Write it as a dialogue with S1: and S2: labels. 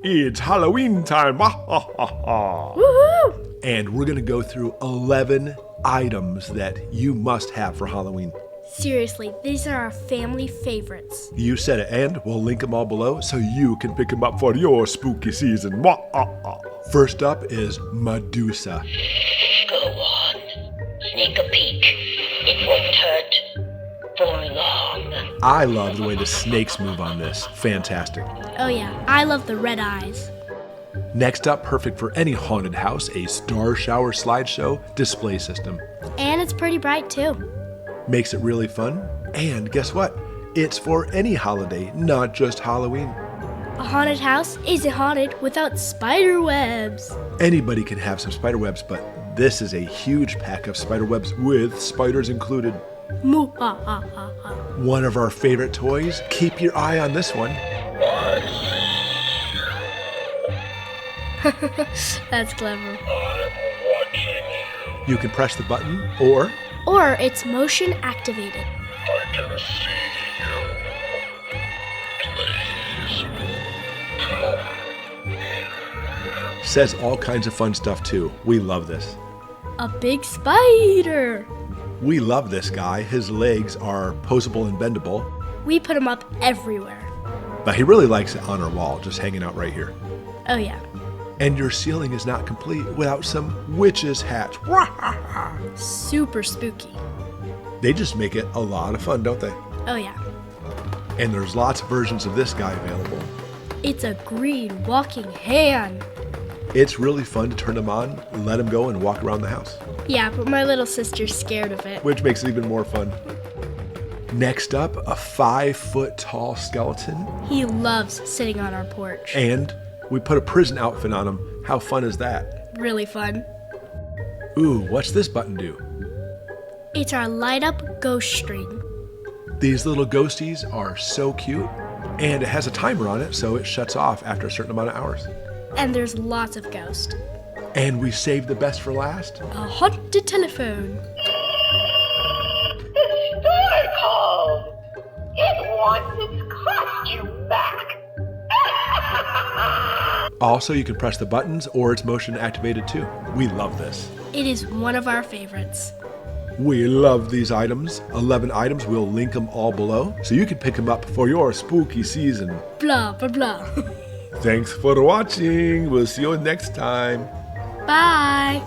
S1: It's Halloween time.
S2: Woohoo!
S1: And we're going to go through 11 items that you must have for Halloween.
S2: Seriously, these are our family favorites.
S1: You said it, and we'll link them all below so you can pick them up for your spooky season. First up is Medusa.
S3: Go on. Sneak a peek. It won't hurt for long.
S1: I love the way the snakes move on this. Fantastic.
S2: Oh yeah, I love the red eyes.
S1: Next up, perfect for any haunted house, a Starshower Slideshow display system.
S2: And it's pretty bright too.
S1: Makes it really fun. And guess what? It's for any holiday, not just Halloween.
S2: A haunted house isn't haunted without spider webs.
S1: Anybody can have some spider webs, but this is a huge pack of spider webs with spiders included.
S2: Moo ha ha ha ha.
S1: One of our favorite toys. Keep your eye on this one.
S2: That's clever.
S1: You can press the button or
S2: it's motion activated.
S4: I can see you. Please come.
S1: says all kinds of fun stuff too. We love this.
S2: A big spider.
S1: We love this guy. His legs are posable and bendable,
S2: We put them up everywhere.
S1: but he really likes it on our wall, just hanging out right here.
S2: Oh yeah.
S1: And your ceiling is not complete without some witch's hats.
S2: Super spooky.
S1: They just make it a lot of fun, don't they?
S2: Oh yeah.
S1: And there's lots of versions of this guy available.
S2: It's a green walking hand.
S1: It's really fun to turn them on, let him go, and walk around the house,
S2: Yeah, but my little sister's scared of it.
S1: which makes it even more fun. Next up, a 5-foot tall skeleton,
S2: He loves sitting on our porch.
S1: and we put a prison outfit on him. How fun is that?
S2: Really fun.
S1: Ooh, what's this button do?
S2: It's our light up ghost string.
S1: These little ghosties are so cute, and it has a timer on it, so it shuts off after a certain amount of hours.
S2: And there's lots of ghosts.
S1: And we saved the best for last.
S2: A haunted telephone.
S3: The star called. It wants its costume back.
S1: Also, you can press the buttons, or it's motion activated too. We love this.
S2: It is one of our favorites.
S1: We love these items. 11 items, we'll link them all below, so you can pick them up for your spooky season.
S2: Blah, blah, blah.
S1: Thanks for watching. We'll see you next time.
S2: Bye.